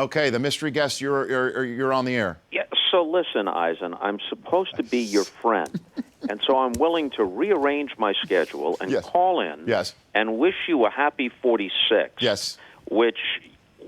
Okay, the mystery guest, you're on the air. Yeah, so listen, Eisen, I'm supposed to be your friend, and so I'm willing to rearrange my schedule and call in and wish you a happy 46. Yes. Which,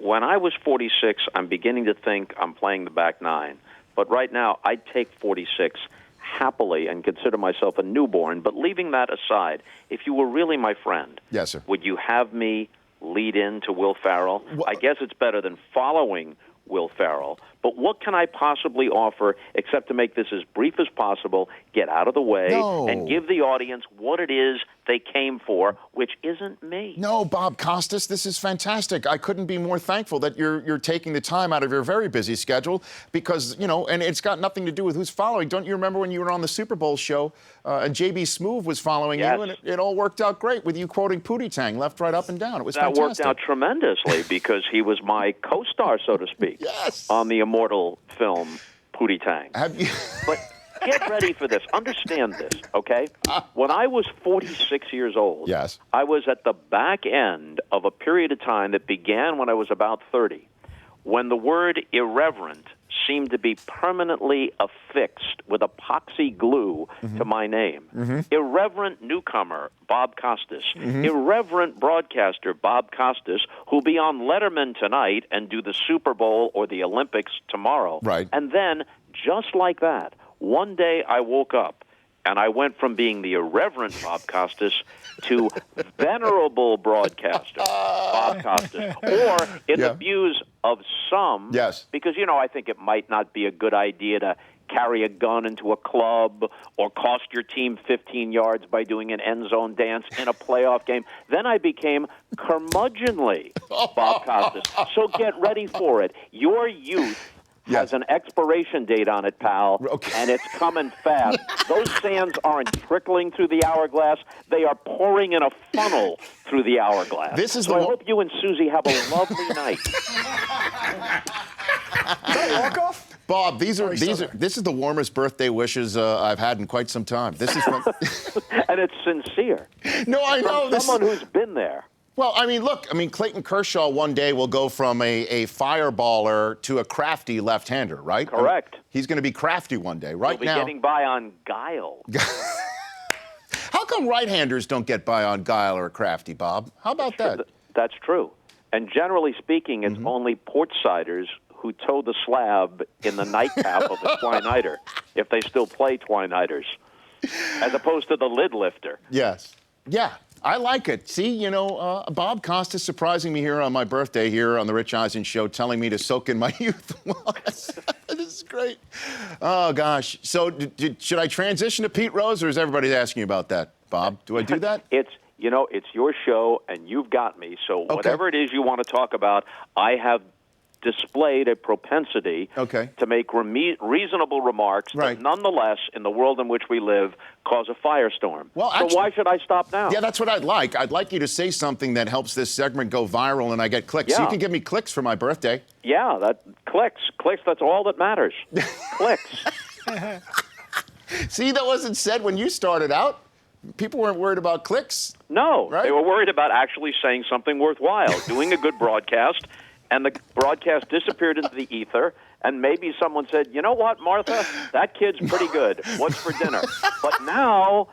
when I was 46, I'm beginning to think I'm playing the back nine. But right now, I'd take 46 happily and consider myself a newborn. But leaving that aside, if you were really my friend, yes, sir, would you have me lead in to Will Ferrell? Well, I guess it's better than following Will Ferrell. But what can I possibly offer except to make this as brief as possible, get out of the way, and give the audience what it is they came for, which isn't me? No, Bob Costas, this is fantastic. I couldn't be more thankful that you're taking the time out of your very busy schedule because, you know, and it's got nothing to do with who's following. Don't you remember when you were on the Super Bowl show and J.B. Smoove was following you, and it all worked out great with you quoting Pootie Tang left, right, up, and down. It was fantastic. That worked out tremendously because he was my co-star, so to speak, on the immortal film Pootie Tang. But get ready for this. Understand this, okay? When I was 46 years old, I was at the back end of a period of time that began when I was about 30, when the word irreverent seemed to be permanently affixed with epoxy glue to my name. Irreverent newcomer, Bob Costas. Irreverent broadcaster, Bob Costas, who'll be on Letterman tonight and do the Super Bowl or the Olympics tomorrow. Right. And then, just like that, one day I woke up and I went from being the irreverent Bob Costas to venerable broadcaster Bob Costas. Or, in the views of some, because, you know, I think it might not be a good idea to carry a gun into a club or cost your team 15 yards by doing an end zone dance in a playoff game. Then I became curmudgeonly Bob Costas. So get ready for it. Your youth has an expiration date on it, pal, and it's coming fast. Those sands aren't trickling through the hourglass. They are pouring in a funnel through the hourglass. I hope you and Susie have a lovely night. Walk-off? Bob, this is the warmest birthday wishes I've had in quite some time. This is and it's sincere. No, I know. From someone who's been there. Well, I mean, look, Clayton Kershaw one day will go from a fireballer to a crafty left-hander, right? Correct. He's going to be crafty one day. Right He'll now, be getting by on guile. How come right-handers don't get by on guile or crafty, Bob? How about that? That's true. And generally speaking, it's only port-siders who toe the slab in the nightcap of a twine-nighter, if they still play twine-nighters, as opposed to the lid lifter. Yes. Yeah. I like it. See, you know, Bob Costas surprising me here on my birthday here on the Rich Eisen Show, telling me to soak in my youth. This is great. Oh, gosh. So should I transition to Pete Rose, or is everybody asking you about that, Bob? Do I do that? It's your show, and you've got me. So whatever it is you want to talk about, I have displayed a propensity to make reasonable remarks that nonetheless, in the world in which we live, cause a firestorm. Well, actually, so why should I stop now? Yeah, that's what I'd like. I'd like you to say something that helps this segment go viral and I get clicks. So you can give me clicks for my birthday. Yeah, clicks, that's all that matters. Clicks. See, that wasn't said when you started out. People weren't worried about clicks. No, they were worried about actually saying something worthwhile, doing a good broadcast. And the broadcast disappeared into the ether, and maybe someone said, you know what, Martha, that kid's pretty good. What's for dinner? But now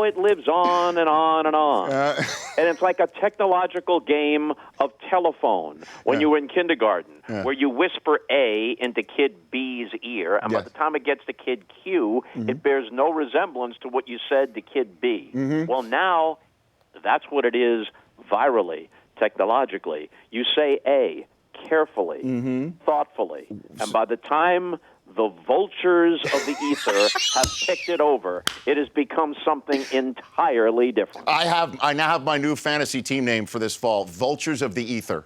it lives on and on and on. And it's like a technological game of telephone when you were in kindergarten, where you whisper A into kid B's ear, and by the time it gets to kid Q, it bears no resemblance to what you said to kid B. Well, now that's what it is virally, technologically. You say A carefully, thoughtfully, and by the time the vultures of the ether have picked it over, it has become something entirely different. I now have my new fantasy team name for this fall, Vultures of the Ether.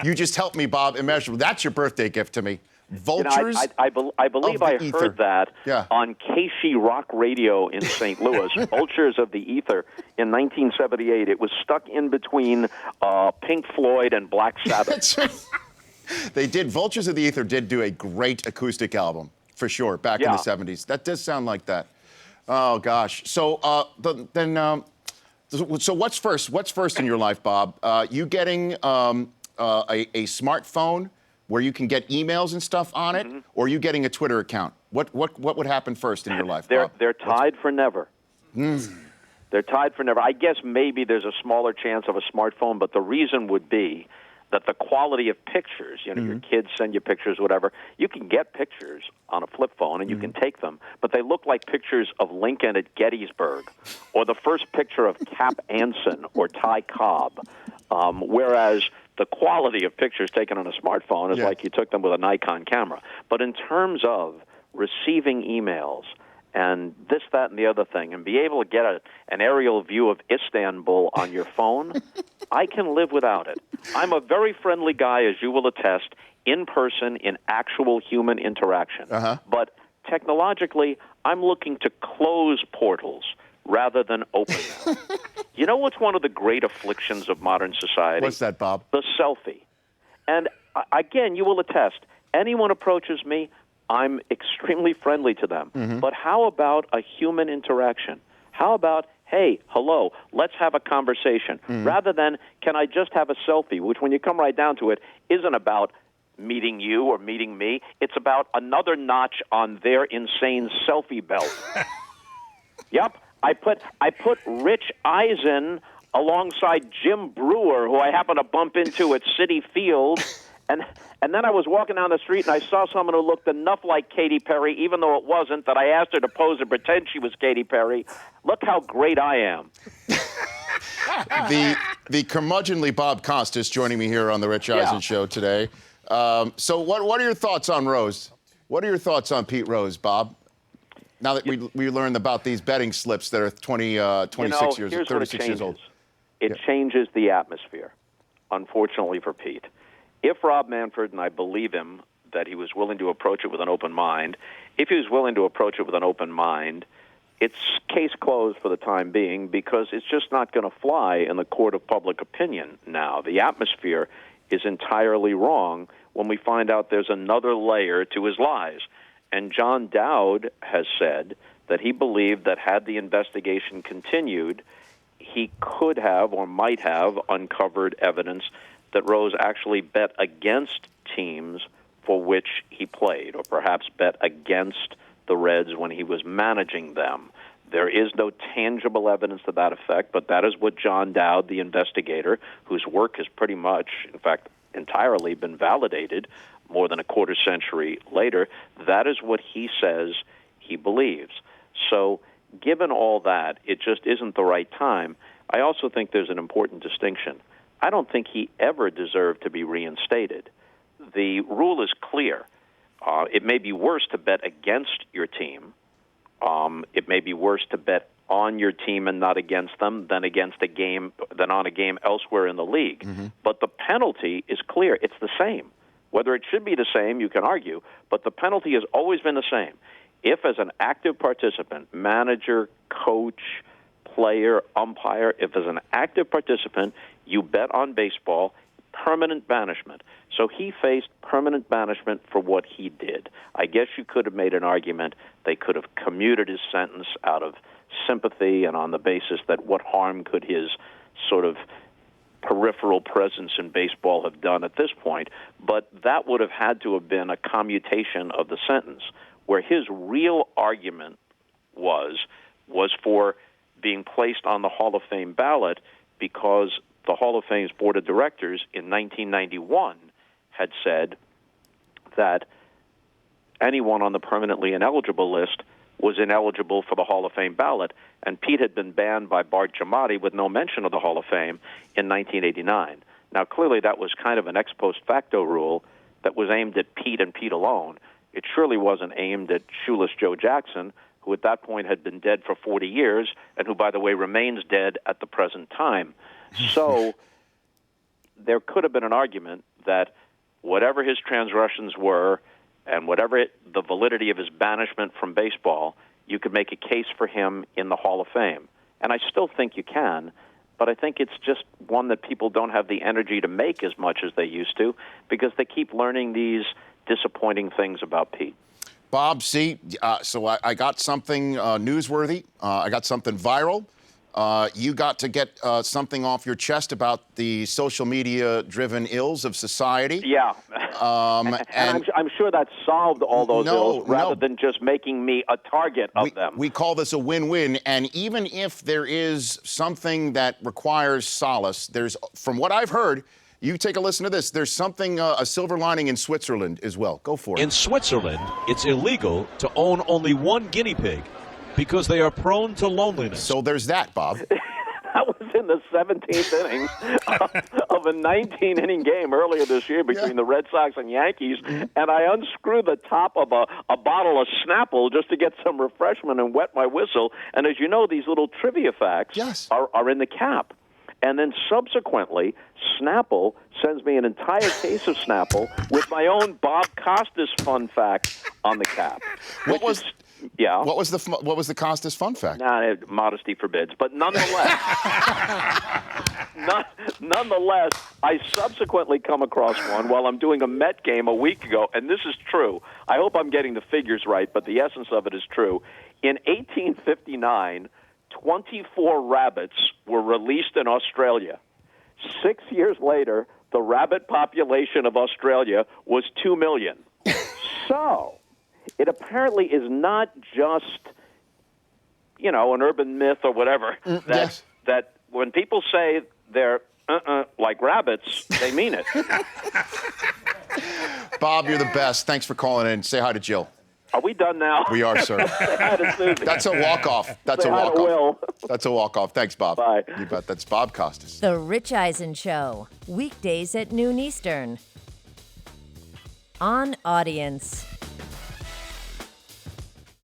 You just helped me, Bob, immeasurably. That's your birthday gift to me. Vultures. I believe I heard that on KC Rock Radio in St. Louis, Vultures of the Ether, in 1978. It was stuck in between Pink Floyd and Black Sabbath. They did. Vultures of the Ether did do a great acoustic album, for sure, back in the 70s. That does sound like that. Oh, gosh. So so what's first? What's first in your life, Bob? You getting a smartphone where you can get emails and stuff on it, or are you getting a Twitter account? What would happen first in your life, Bob? They're tied for never. They're tied for never. I guess maybe there's a smaller chance of a smartphone, but the reason would be that the quality of pictures, your kids send you pictures, whatever, you can get pictures on a flip phone and you can take them, but they look like pictures of Lincoln at Gettysburg or the first picture of Cap Anson or Ty Cobb, whereas the quality of pictures taken on a smartphone is like you took them with a Nikon camera. But in terms of receiving emails and this, that, and the other thing, and be able to get an aerial view of Istanbul on your phone, I can live without it. I'm a very friendly guy, as you will attest, in person, in actual human interaction. But technologically, I'm looking to close portals rather than open them. You know what's one of the great afflictions of modern society? What's that, Bob? The selfie. And again, you will attest, anyone approaches me, I'm extremely friendly to them. But how about a human interaction? How about, hey, hello, let's have a conversation, rather than, can I just have a selfie, which when you come right down to it, isn't about meeting you or meeting me. It's about another notch on their insane selfie belt. Yep. I put Rich Eisen alongside Jim Brewer, who I happened to bump into at Citi Field, and then I was walking down the street and I saw someone who looked enough like Katy Perry, even though it wasn't, that I asked her to pose and pretend she was Katy Perry. Look how great I am. The curmudgeonly Bob Costas joining me here on the Rich Eisen Show today. So what are your thoughts on Rose? What are your thoughts on Pete Rose, Bob? Now that we learned about these betting slips that are 36 years, 36 years old. It changes the atmosphere, unfortunately for Pete. If Rob Manfred, and I believe him, that he was willing to approach it with an open mind, if he was willing to approach it with an open mind, it's case closed for the time being because it's just not going to fly in the court of public opinion now. The atmosphere is entirely wrong when we find out there's another layer to his lies. And John Dowd has said that he believed that had the investigation continued, he could have or might have uncovered evidence that Rose actually bet against teams for which he played, or perhaps bet against the Reds when he was managing them. There is no tangible evidence to that effect, but that is what John Dowd, the investigator, whose work has pretty much, in fact, entirely been validated more than a quarter century later, that is what he says he believes. So given all that, it just isn't the right time. I also think there's an important distinction. I don't think he ever deserved to be reinstated. The rule is clear. It may be worse to bet against your team. It may be worse to bet on your team and not against them than on a game elsewhere in the league. But the penalty is clear. It's the same. Whether it should be the same, you can argue, but the penalty has always been the same. If, as an active participant, manager, coach, player, umpire, if as an active participant you bet on baseball, permanent banishment. So he faced permanent banishment for what he did. I guess you could have made an argument they could have commuted his sentence out of sympathy and on the basis that what harm could his sort of peripheral presence in baseball have done at this point, but that would have had to have been a commutation of the sentence, where his real argument was for being placed on the Hall of Fame ballot because the Hall of Fame's board of directors in 1991 had said that anyone on the permanently ineligible list was ineligible for the Hall of Fame ballot, and Pete had been banned by Bart Giamatti with no mention of the Hall of Fame in 1989. Now, clearly that was kind of an ex post facto rule that was aimed at Pete and Pete alone. It surely wasn't aimed at shoeless Joe Jackson, who at that point had been dead for 40 years, and who, by the way, remains dead at the present time. So there could have been an argument that whatever his transgressions were, and whatever the validity of his banishment from baseball, you could make a case for him in the Hall of Fame. And I still think you can, but I think it's just one that people don't have the energy to make as much as they used to because they keep learning these disappointing things about Pete. Bob, see, so I got something newsworthy. I got something viral. You got to get something off your chest about the social media-driven ills of society. Yeah. And I'm sure that solved all those ills rather than just making me a target of them. We call this a win-win, and even if there is something that requires solace, there's, from what I've heard, you take a listen to this, there's something, a silver lining in Switzerland as well. Go for it. In Switzerland, it's illegal to own only one guinea pig because they are prone to loneliness. So there's that, Bob. That was in the 17th inning of a 19-inning game earlier this year between the Red Sox and Yankees, and I unscrewed the top of a bottle of Snapple just to get some refreshment and wet my whistle. And as you know, these little trivia facts are in the cap. And then subsequently, Snapple sends me an entire case of Snapple with my own Bob Costas fun fact on the cap. What was the Costas fun fact? Nah, modesty forbids. But nonetheless, nonetheless, I subsequently come across one while I'm doing a Met game a week ago, and this is true. I hope I'm getting the figures right, but the essence of it is true. In 1859, 24 rabbits were released in Australia. 6 years later, the rabbit population of Australia was 2 million. So it apparently is not just, an urban myth or whatever, that when people say they're like rabbits, they mean it. Bob, you're the best. Thanks for calling in. Say hi to Jill. Are we done now? We are, sir. That's a walk-off. That's a walk-off. That's a walk-off. Thanks, Bob. Bye. You bet. That's Bob Costas. The Rich Eisen Show, weekdays at noon Eastern. On Audience.